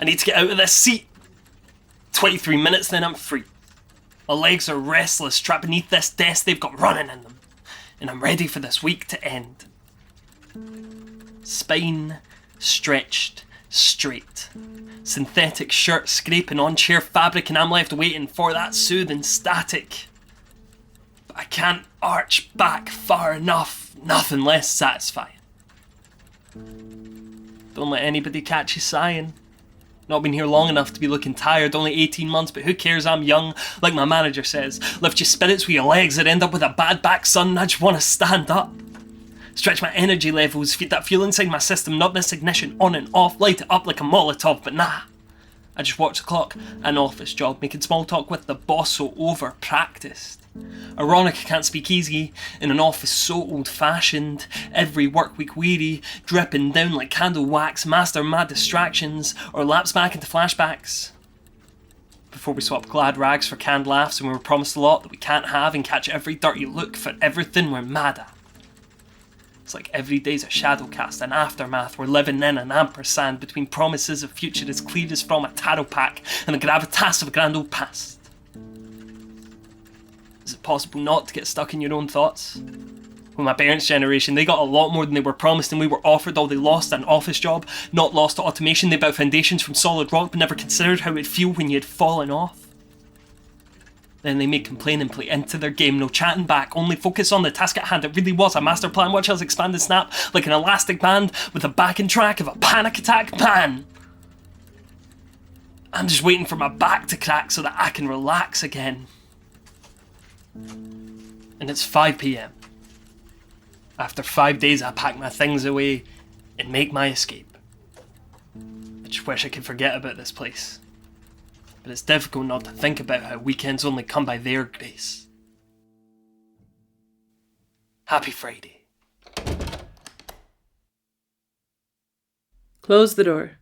I need to get out of this seat. 23 minutes, then I'm free. My legs are restless, trapped beneath this desk they've got running in them. And I'm ready for this week to end. Spine stretched straight. Synthetic shirt scraping on chair fabric, and I'm left waiting for that soothing static. But I can't arch back far enough. Nothing less satisfying. Don't let anybody catch you sighing. Not been here long enough to be looking tired, only 18 months, but who cares, I'm young. Like my manager says, lift your spirits with your legs or end up with a bad back, son. I just want to stand up. Stretch my energy levels, feed that fuel inside my system, not this ignition on and off, light it up like a Molotov, but nah. I just watch the clock, an office job, making small talk with the boss so over-practiced. Ironic I can't speak easy, in an office so old-fashioned, every work week weary, dripping down like candle wax, master mad distractions, or lapse back into flashbacks. Before we swap glad rags for canned laughs, and we were promised a lot that we can't have, and catch every dirty look for everything we're mad at. It's like every day's a shadow cast, an aftermath. We're living in an ampersand between promises of future as clear as from a tarot pack and the gravitas of a grand old past. Is it possible not to get stuck in your own thoughts? Well, my parents' generation, they got a lot more than they were promised, and we were offered all they lost: an office job, not lost to automation. They built foundations from solid rock, but never considered how it would feel when you had fallen off. Then they made complain and play into their game, no chatting back, only focus on the task at hand. It really was a master plan. Watch us expand and snap like an elastic band with the backing track of a panic attack man. I'm just waiting for my back to crack so that I can relax again. And it's 5 p.m. After 5 days, I pack my things away and make my escape. I just wish I could forget about this place. But it's difficult not to think about how weekends only come by their grace. Happy Friday. Close the door.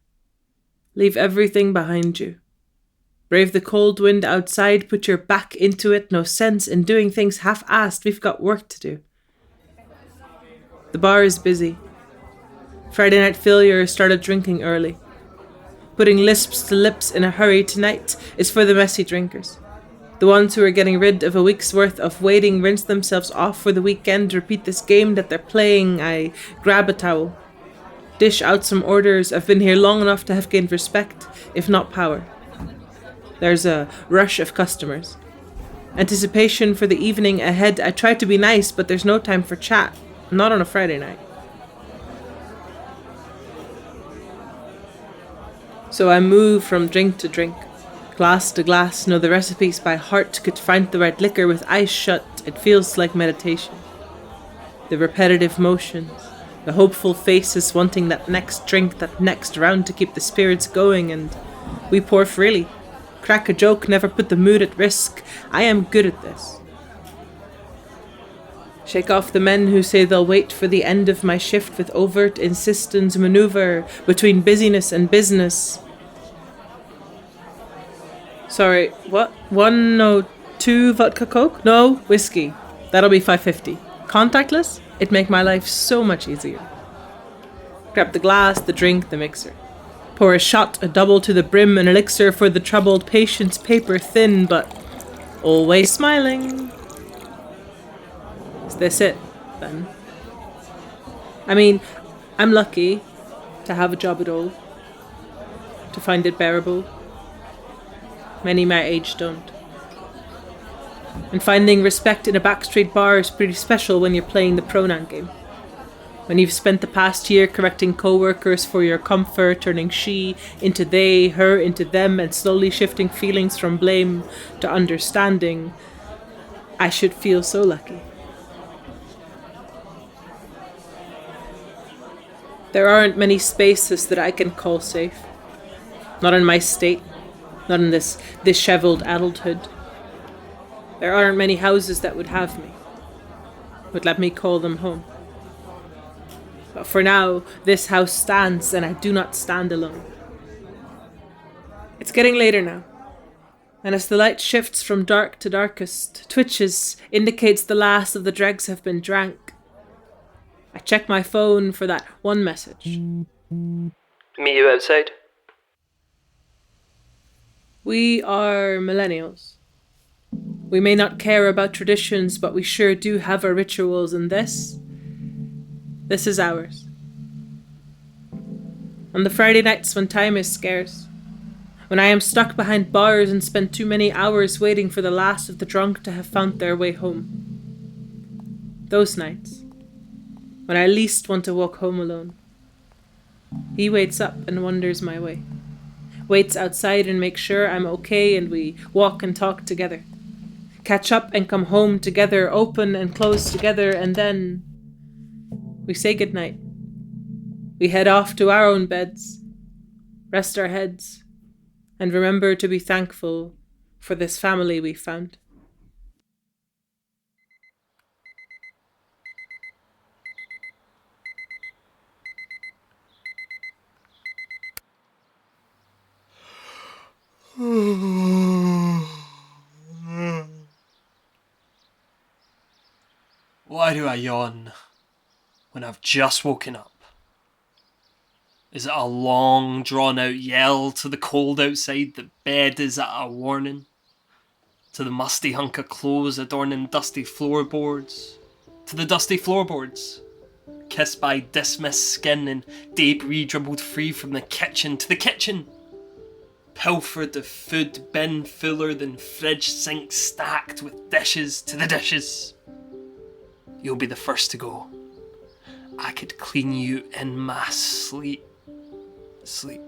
Leave everything behind you. Brave the cold wind outside, put your back into it. No sense in doing things half-assed, we've got work to do. The bar is busy. Friday night failure started drinking early. Putting lisps to lips in a hurry tonight is for the messy drinkers. The ones who are getting rid of a week's worth of waiting, rinse themselves off for the weekend, repeat this game that they're playing. I grab a towel. Dish out some orders. I've been here long enough to have gained respect, if not power. There's a rush of customers. Anticipation for the evening ahead. I try to be nice, but there's no time for chat. Not on a Friday night. So I move from drink to drink, glass to glass, know the recipes by heart, could find the right liquor with eyes shut. It feels like meditation. The repetitive motions, the hopeful faces wanting that next drink, that next round to keep the spirits going, and we pour freely. Crack a joke, never put the mood at risk. I am good at this. Shake off the men who say they'll wait for the end of my shift with overt insistence, maneuver between busyness and business. Sorry, what? 102 vodka coke? No, whiskey. That'll be $5.50. Contactless? It'd make my life so much easier. Grab the glass, the drink, the mixer. Pour a shot, a double to the brim, an elixir for the troubled patience, paper thin, but always smiling. Is this it, then? I mean, I'm lucky to have a job at all, to find it bearable. Many my age don't. And finding respect in a backstreet bar is pretty special when you're playing the pronoun game. When you've spent the past year correcting co-workers for your comfort, turning she into they, her into them, and slowly shifting feelings from blame to understanding, I should feel so lucky. There aren't many spaces that I can call safe. Not in my state, not in this disheveled adulthood. There aren't many houses that would have me, would let me call them home. But for now, this house stands, and I do not stand alone. It's getting later now, and as the light shifts from dark to darkest, twitches, indicates the last of the dregs have been drank. I check my phone for that one message. Meet you outside. We are millennials. We may not care about traditions, but we sure do have our rituals, and this is ours. On the Friday nights when time is scarce, when I am stuck behind bars and spend too many hours waiting for the last of the drunk to have found their way home. Those nights, when I least want to walk home alone. He waits up and wonders my way. Waits outside and makes sure I'm okay, and we walk and talk together. Catch up and come home together, open and close together, and then we say goodnight. We head off to our own beds, rest our heads, and remember to be thankful for this family we found. Why do I yawn when I've just woken up? Is it a long, drawn-out yell to the cold outside that bed is at a warning? To the musty hunk of clothes adorning dusty floorboards? To the dusty floorboards, kissed by dismissed skin and debris dribbled free from the kitchen? To the kitchen, pilfered of food bin fuller than fridge sink stacked with dishes? To the dishes. You'll be the first to go. I could clean you in my sleep. Sleep.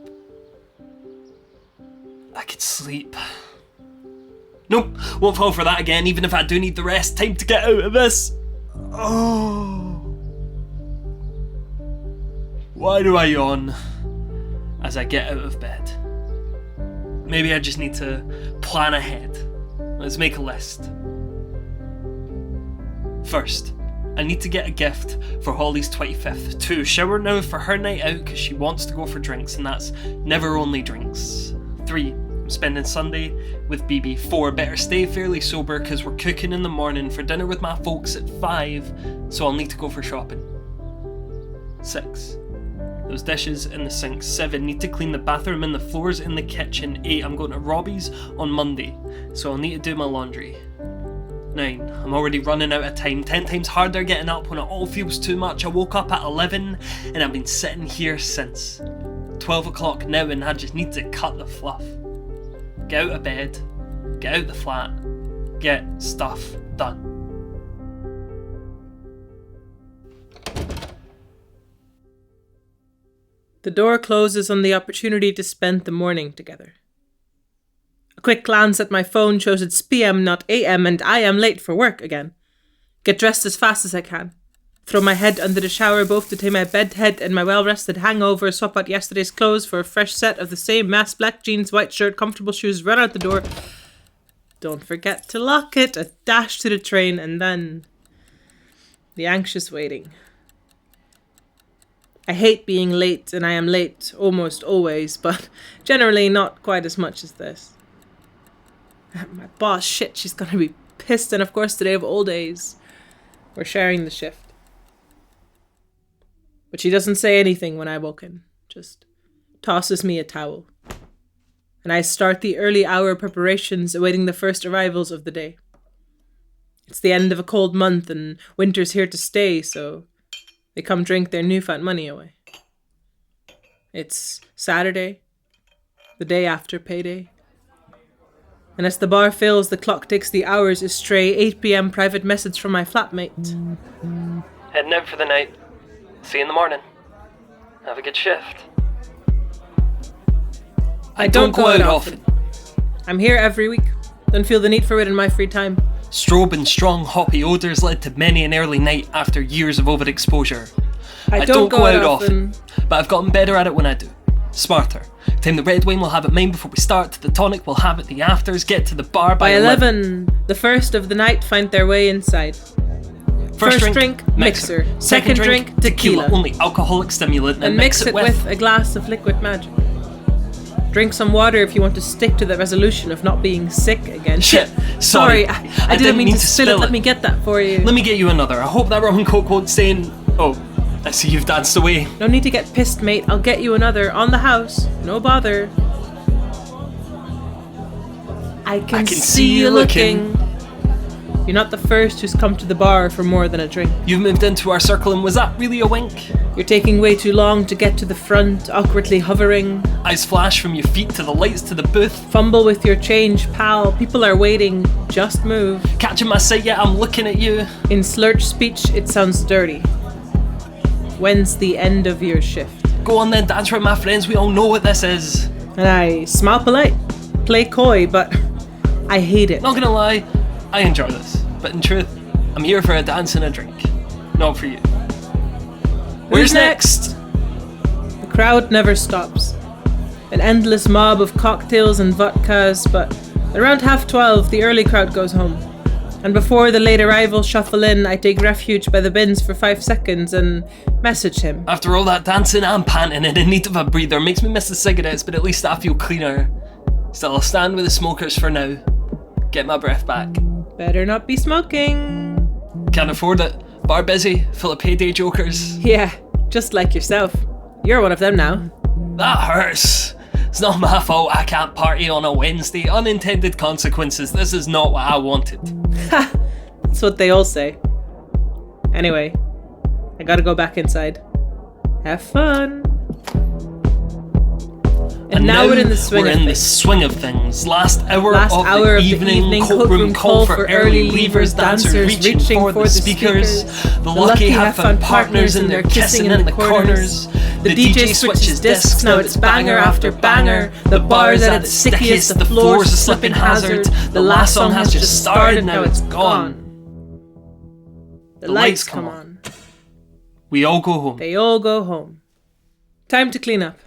I could sleep. Nope, won't fall for that again, even if I do need the rest. Time to get out of this. Oh. Why do I yawn as I get out of bed? Maybe I just need to plan ahead. Let's make a list. First, I need to get a gift for Holly's 25th. 2, shower now for her night out because she wants to go for drinks, and that's never only drinks. 3, I'm spending Sunday with Bibi. 4, better stay fairly sober because we're cooking in the morning for dinner with my folks at 5, so I'll need to go for shopping. 6, those dishes in the sink. 7, need to clean the bathroom and the floors in the kitchen. 8, I'm going to Robbie's on Monday, so I'll need to do my laundry. 9, I'm already running out of time. 10 times harder getting up when it all feels too much. I woke up at 11 and I've been sitting here since. 12 o'clock now and I just need to cut the fluff. Get out of bed, get out the flat, get stuff done. The door closes on the opportunity to spend the morning together. A quick glance at my phone shows it's PM, not AM, and I am late for work again. Get dressed as fast as I can. Throw my head under the shower, both to take my bed head and my well-rested hangover, swap out yesterday's clothes for a fresh set of the same mass black jeans, white shirt, comfortable shoes, run out the door. Don't forget to lock it, a dash to the train, and then the anxious waiting. I hate being late, and I am late almost always, but generally not quite as much as this. My boss, shit, she's gonna be pissed, and of course today of all days, we're sharing the shift. But she doesn't say anything when I walk in, just tosses me a towel. And I start the early hour preparations awaiting the first arrivals of the day. It's the end of a cold month and winter's here to stay, so they come drink their newfound money away. It's Saturday, the day after payday. And as the bar fills, the clock takes the hours astray. 8 p.m. private message from my flatmate. Heading out for the night. See you in the morning. Have a good shift. I don't go out often. I'm here every week. Don't feel the need for it in my free time. Strobe and strong hoppy odours led to many an early night after years of overexposure. I don't go out often, but I've gotten better at it when I do. Smarter. Time the red wine will have it mine before we start. The tonic will have it the afters. Get to the bar by 11. The first of the night find their way inside. First drink, mixer. Second drink, tequila. Only alcoholic stimulant. And mix it with a glass of liquid magic. Drink some water if you want to stick to the resolution of not being sick again. Shit, sorry. I didn't mean to spill it. Let me get that for you. Let me get you another. I hope that rum and coke won't stain. Oh, I see you've danced away. No need to get pissed, mate. I'll get you another on the house. No bother. I can see you looking. You're not the first who's come to the bar for more than a drink. You've moved into our circle, and was that really a wink? You're taking way too long to get to the front, awkwardly hovering. Eyes flash from your feet to the lights to the booth. Fumble with your change, pal. People are waiting. Just move. Catching my sight, yeah, I'm looking at you. In slurch speech, it sounds dirty. When's the end of your shift? Go on then, dance with my friends, we all know what this is. And I smile polite, play coy, but I hate it. Not gonna lie, I enjoy this. But in truth, I'm here for a dance and a drink. Not for you. Where's next? The crowd never stops. An endless mob of cocktails and vodkas, but around 12:30, the early crowd goes home. And before the late arrivals shuffle in, I take refuge by the bins for 5 seconds and message him. After all that dancing, I'm panting and in need of a breather. Makes me miss the cigarettes, but at least I feel cleaner. Still, I'll stand with the smokers for now. Get my breath back. Better not be smoking. Can't afford it. Bar busy, full of payday jokers. Yeah, just like yourself. You're one of them now. That hurts. It's not my fault I can't party on a Wednesday. Unintended consequences. This is not what I wanted. Ha! That's what they all say. Anyway, I gotta go back inside. Have fun. And now we're in the swing of things. Last hour of the evening, courtroom call for early leavers, dancers reaching for the speakers. The lucky have found partners and they're kissing in the corners. The DJ switches discs, now it's banger after banger. The bar's at its stickiest, the floor's a slipping hazard. The last song has just started, now it's gone. The lights come on. We all go home. They all go home. Time to clean up.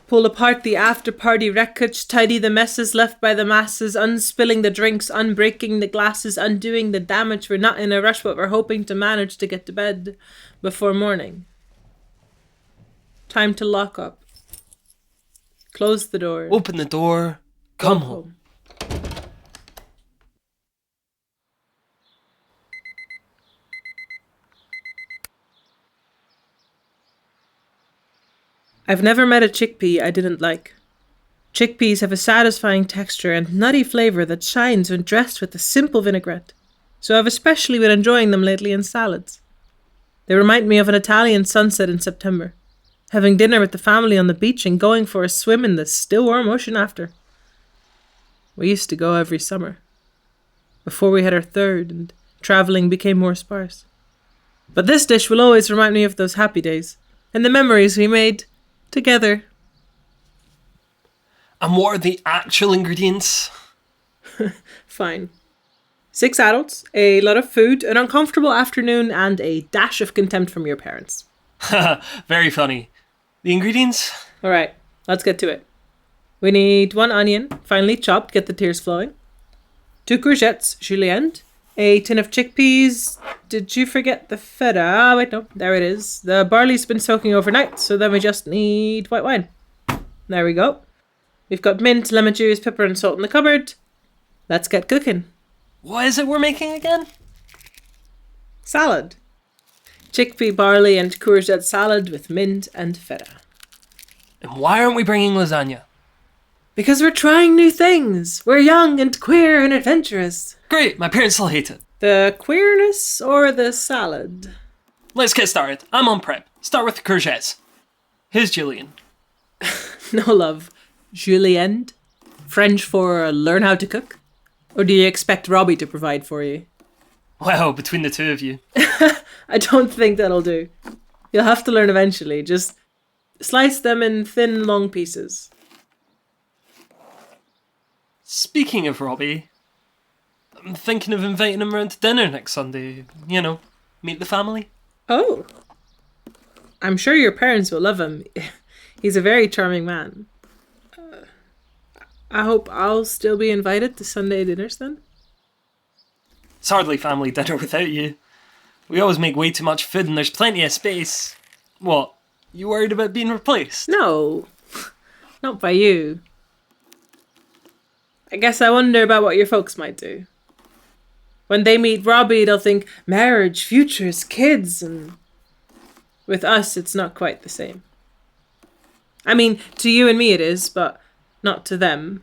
Pull apart the after-party wreckage, tidy the messes left by the masses, unspilling the drinks, unbreaking the glasses, undoing the damage. We're not in a rush, but we're hoping to manage to get to bed before morning. Time to lock up. Close the door. Open the door. Come home. I've never met a chickpea I didn't like. Chickpeas have a satisfying texture and nutty flavour that shines when dressed with a simple vinaigrette, so I've especially been enjoying them lately in salads. They remind me of an Italian sunset in September, having dinner with the family on the beach and going for a swim in the still warm ocean after. We used to go every summer, before we had our third and travelling became more sparse. But this dish will always remind me of those happy days and the memories we made together. And what are the actual ingredients? Fine. 6 adults, a lot of food, an uncomfortable afternoon, and a dash of contempt from your parents. Very funny. The ingredients? Alright, let's get to it. We need 1 onion, finely chopped, get the tears flowing. 2 courgettes, julienne. A tin of chickpeas. Did you forget the feta? Ah, wait, no, there it is. The barley's been soaking overnight, so then we just need white wine. There we go. We've got mint, lemon juice, pepper and salt in the cupboard. Let's get cooking. What is it we're making again? Salad. Chickpea, barley and courgette salad with mint and feta. And why aren't we bringing lasagna? Because we're trying new things. We're young and queer and adventurous. Great, my parents will hate it. The queerness or the salad? Let's get started. I'm on prep. Start with the courgettes. Here's Julian. No love. Julienne? French for learn how to cook? Or do you expect Robbie to provide for you? Well, between the two of you. I don't think that'll do. You'll have to learn eventually. Just slice them in thin, long pieces. Speaking of Robbie, I'm thinking of inviting him around to dinner next Sunday. You know, meet the family. Oh. I'm sure your parents will love him. He's a very charming man. I hope I'll still be invited to Sunday dinners then. It's hardly family dinner without you. We always make way too much food and there's plenty of space. What? You worried about being replaced? No. Not by you. I guess I wonder about what your folks might do. When they meet Robbie, they'll think marriage, futures, kids, and with us, it's not quite the same. I mean, to you and me it is, but not to them.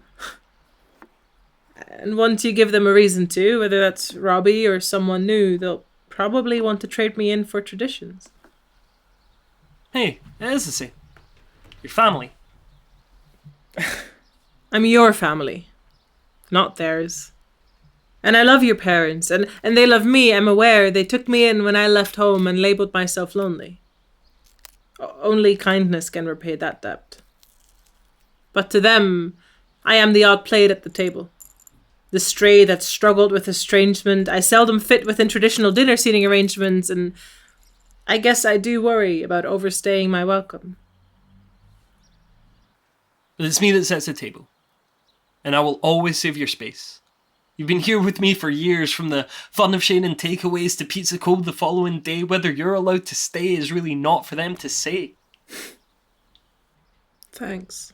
And once you give them a reason to, whether that's Robbie or someone new, they'll probably want to trade me in for traditions. Hey, it is the same. Your family. I'm your family, not theirs. And I love your parents, and they love me, I'm aware. They took me in when I left home and labelled myself lonely. Only kindness can repay that debt. But to them, I am the odd plate at the table. The stray that struggled with estrangement. I seldom fit within traditional dinner seating arrangements, and I guess I do worry about overstaying my welcome. But it's me that sets the table. And I will always save your space. You've been here with me for years, from the fun of sharing takeaways to pizza cold the following day. Whether you're allowed to stay is really not for them to say. Thanks.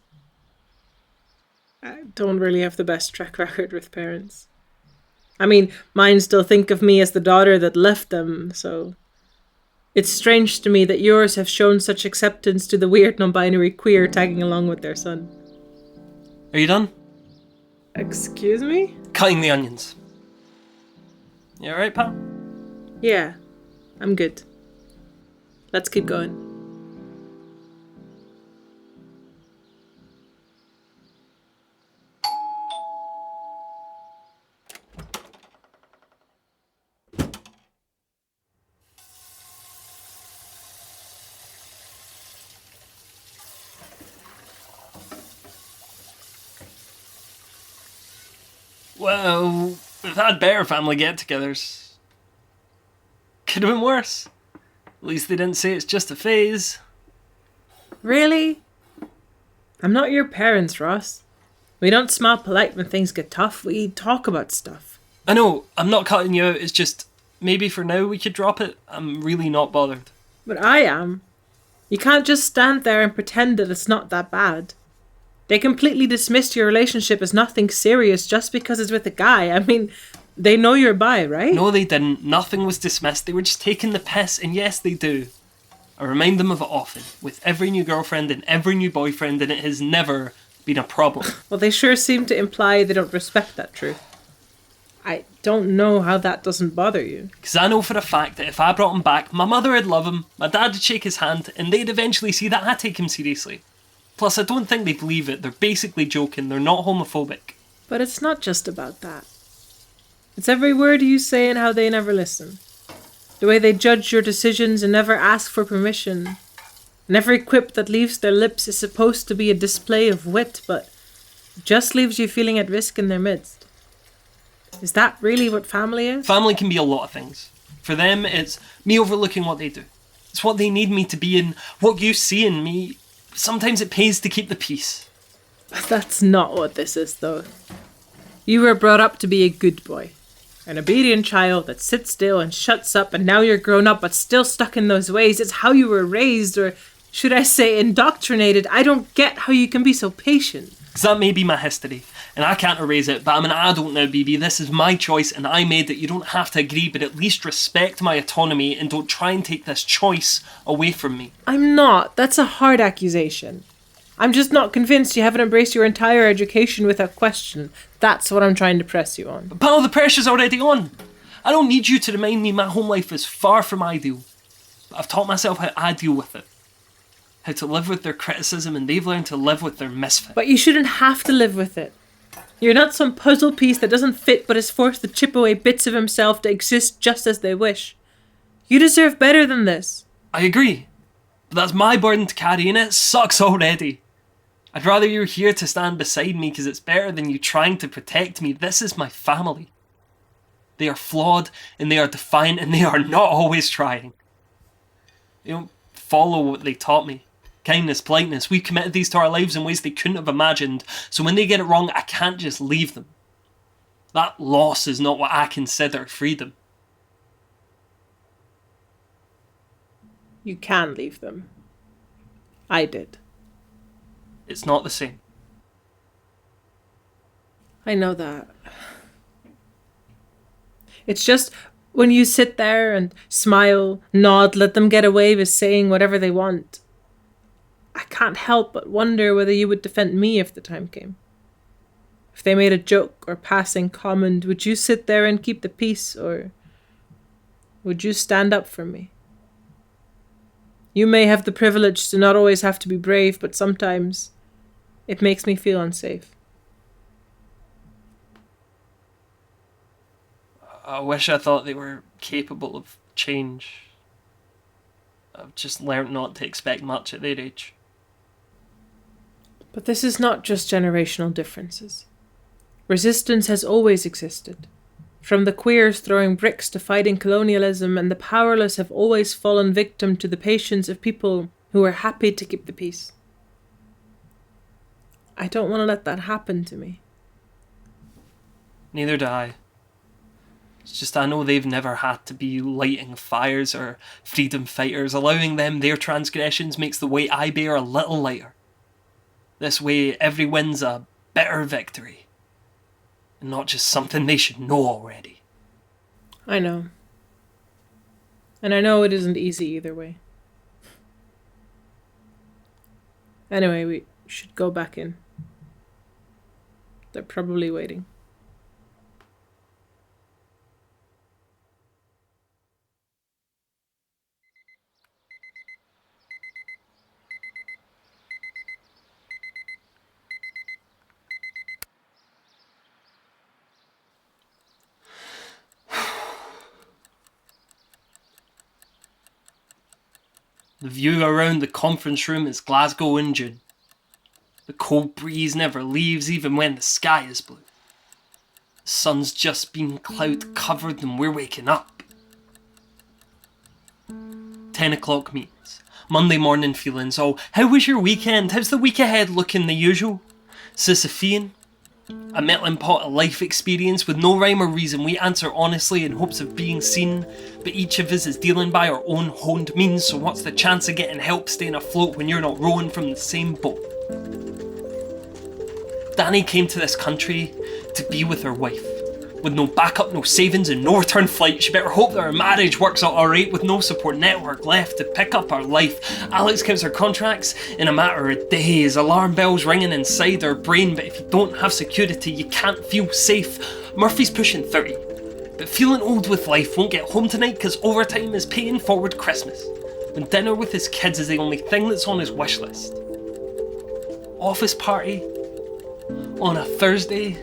I don't really have the best track record with parents. I mean, mine still think of me as the daughter that left them, so... It's strange to me that yours have shown such acceptance to the weird non-binary queer tagging along with their son. Are you done? Excuse me? Cutting the onions. You alright, pal? Yeah, I'm good. Let's keep going. Well, we've had better family get-togethers. Could have been worse. At least they didn't say it's just a phase. Really? I'm not your parents, Ross. We don't smile polite when things get tough. We talk about stuff. I know, I'm not cutting you out, it's just... Maybe for now we could drop it. I'm really not bothered. But I am. You can't just stand there and pretend that it's not that bad. They completely dismissed your relationship as nothing serious just because it's with a guy. I mean, they know you're bi, right? No, they didn't. Nothing was dismissed. They were just taking the piss, and yes, they do. I remind them of it often, with every new girlfriend and every new boyfriend, and it has never been a problem. Well, they sure seem to imply they don't respect that truth. I don't know how that doesn't bother you. Because I know for a fact that if I brought him back, my mother would love him, my dad would shake his hand, and they'd eventually see that I take him seriously. Plus, I don't think they believe it. They're basically joking. They're not homophobic. But it's not just about that. It's every word you say and how they never listen. The way they judge your decisions and never ask for permission. And every quip that leaves their lips is supposed to be a display of wit, but just leaves you feeling at risk in their midst. Is that really what family is? Family can be a lot of things. For them, it's me overlooking what they do. It's what they need me to be and what you see in me. Sometimes it pays to keep the peace. That's not what this is, though. You were brought up to be a good boy. An obedient child that sits still and shuts up, and now you're grown up but still stuck in those ways. It's how you were raised, or should I say indoctrinated. I don't get how you can be so patient. Because that may be my history, and I can't erase it, but I'm an adult now, Bibi. This is my choice, and I made it. You don't have to agree, but at least respect my autonomy, and don't try and take this choice away from me. I'm not. That's a hard accusation. I'm just not convinced you haven't embraced your entire education without question. That's what I'm trying to press you on. But pal, the pressure's already on. I don't need you to remind me my home life is far from ideal. But I've taught myself how I deal with it. How to live with their criticism, and they've learned to live with their misfit. But you shouldn't have to live with it. You're not some puzzle piece that doesn't fit but is forced to chip away bits of himself to exist just as they wish. You deserve better than this. I agree. But that's my burden to carry, and it sucks already. I'd rather you're here to stand beside me because it's better than you trying to protect me. This is my family. They are flawed, and they are defiant, and they are not always trying. They don't follow what they taught me. Kindness, politeness, we've committed these to our lives in ways they couldn't have imagined, so when they get it wrong, I can't just leave them. That loss is not what I consider freedom. You can leave them. I did. It's not the same. I know that. It's just when you sit there and smile, nod, let them get away with saying whatever they want. I can't help but wonder whether you would defend me if the time came. If they made a joke or passing comment, would you sit there and keep the peace, or would you stand up for me? You may have the privilege to not always have to be brave, but sometimes it makes me feel unsafe. I wish I thought they were capable of change. I've just learnt not to expect much at their age. But this is not just generational differences. Resistance has always existed. From the queers throwing bricks to fighting colonialism, and the powerless have always fallen victim to the patience of people who are happy to keep the peace. I don't want to let that happen to me. Neither do I. It's just I know they've never had to be lighting fires or freedom fighters. Allowing them their transgressions makes the weight I bear a little lighter. This way, every win's a bitter victory. And not just something they should know already. I know. And I know it isn't easy either way. Anyway, we should go back in. They're probably waiting. The view around the conference room is Glasgow in June. The cold breeze never leaves even when the sky is blue. The sun's just been cloud covered and we're waking up. 10 o'clock meetings. Monday morning feelings. Oh, how was your weekend? How's the week ahead looking? The usual? Sisyphean? A melting pot of life experience with no rhyme or reason. We answer honestly in hopes of being seen, but each of us is dealing by our own honed means, so what's the chance of getting help staying afloat when you're not rowing from the same boat? Danny came to this country to be with her wife. With no backup, no savings and no return flight, she better hope that her marriage works out alright with no support network left to pick up her life. Alex counts her contracts in a matter of days, alarm bells ringing inside her brain, but if you don't have security, you can't feel safe. Murphy's pushing 30, but feeling old with life won't get home tonight because overtime is paying forward Christmas. And dinner with his kids is the only thing that's on his wish list. Office party on a Thursday?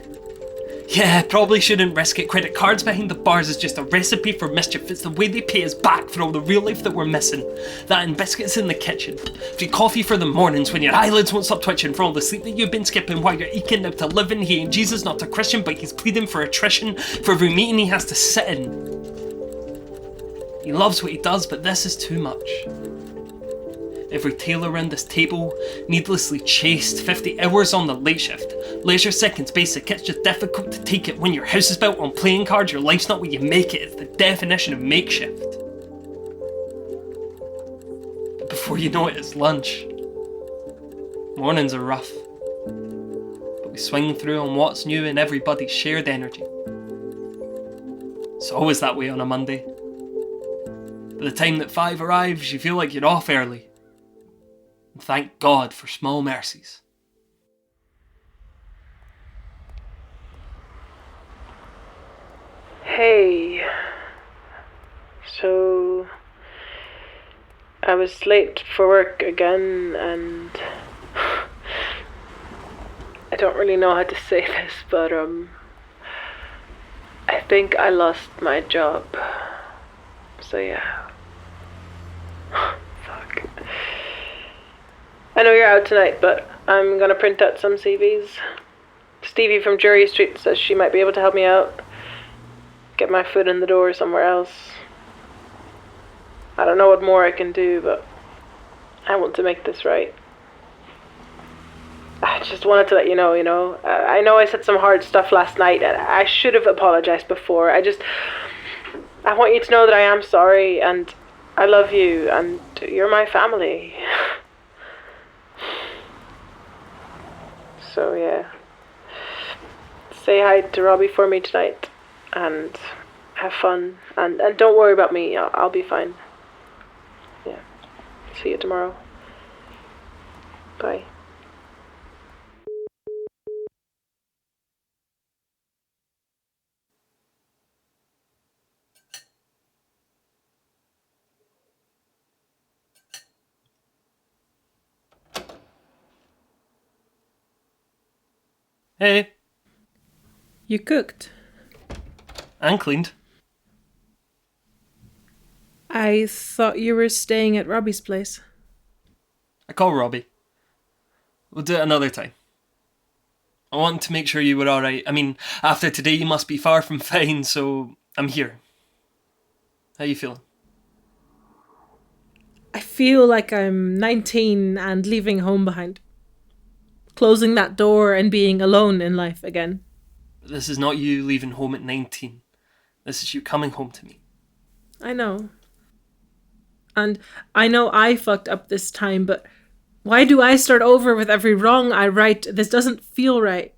Yeah, probably shouldn't risk it. Credit cards behind the bars is just a recipe for mischief. It's the way they pay us back for all the real life that we're missing. That and biscuits in the kitchen. Free coffee for the mornings when your eyelids won't stop twitching for all the sleep that you've been skipping while you're eking out to living. He ain't Jesus, not a Christian, but he's pleading for attrition for every meeting he has to sit in. He loves what he does, but this is too much. Every tailor around this table, needlessly chased, 50 hours on the late shift. Leisure seconds basic, it's just difficult to take it when your house is built on playing cards, your life's not what you make it, it's the definition of makeshift. But before you know it, it's lunch. Mornings are rough, but we swing through on what's new and everybody's shared energy. It's always that way on a Monday. By the time that 5 arrives, you feel like you're off early. And thank God for small mercies. Hey. So I was late for work again, and I don't really know how to say this, but I think I lost my job. So yeah. Fuck. I know you're out tonight, but I'm gonna print out some CVs. Stevie from Jury Street says she might be able to help me out. Get my foot in the door somewhere else. I don't know what more I can do, but I want to make this right. I just wanted to let you know. I know I said some hard stuff last night, and I should have apologized before. I want you to know that I am sorry, and I love you, and you're my family. So yeah, say hi to Robbie for me tonight, and have fun, and don't worry about me. I'll be fine. Yeah, see you tomorrow. Bye. Hey, You cooked. and cleaned. I thought you were staying at Robbie's place. I call Robbie. We'll do it another time. I wanted to make sure you were alright. I mean, after today you must be far from fine, so I'm here. How you feeling? I feel like I'm 19 and leaving home behind. Closing that door and being alone in life again. This is not you leaving home at 19. This is you coming home to me. I know. And I know I fucked up this time, but why do I start over with every wrong I right? This doesn't feel right.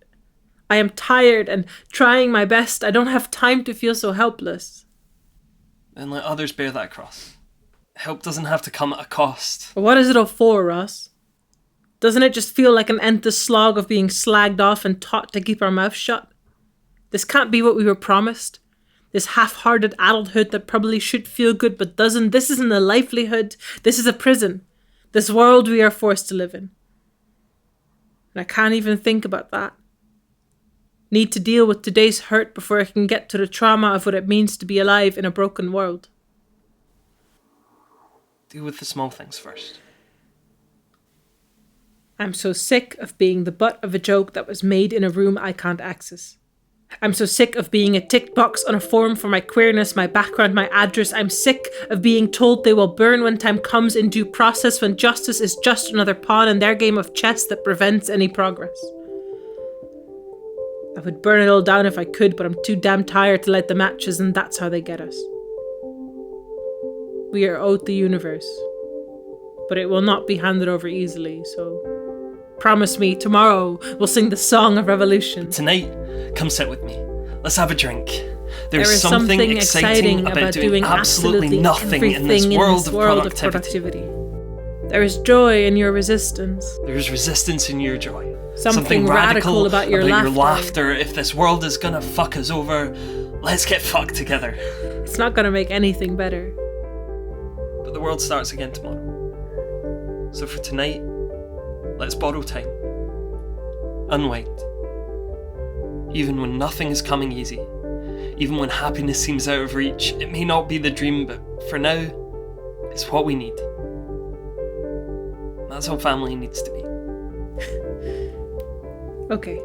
I am tired and trying my best. I don't have time to feel so helpless. Then let others bear that cross. Help doesn't have to come at a cost. But what is it all for, Ross? Doesn't it just feel like an endless slog of being slagged off and taught to keep our mouth shut? This can't be what we were promised. This half-hearted adulthood that probably should feel good but doesn't. This isn't a livelihood. This is a prison. This world we are forced to live in. And I can't even think about that. Need to deal with today's hurt before I can get to the trauma of what it means to be alive in a broken world. Deal with the small things first. I'm so sick of being the butt of a joke that was made in a room I can't access. I'm so sick of being a tick box on a form for my queerness, my background, my address. I'm sick of being told they will burn when time comes in due process, when justice is just another pawn in their game of chess that prevents any progress. I would burn it all down if I could, but I'm too damn tired to light the matches, and that's how they get us. We are owed the universe, but it will not be handed over easily, so promise me tomorrow we'll sing the song of revolution. Tonight, come sit with me. Let's have a drink. There is something exciting about doing absolutely nothing in this world of productivity. There is joy in your resistance. There is resistance in your joy. Something radical about your laughter. If this world is gonna fuck us over, let's get fucked together. It's not gonna make anything better. But the world starts again tomorrow. So for tonight, let's borrow time. Unwind. Even when nothing is coming easy, even when happiness seems out of reach, it may not be the dream, but for now, it's what we need. That's how family needs to be. Okay.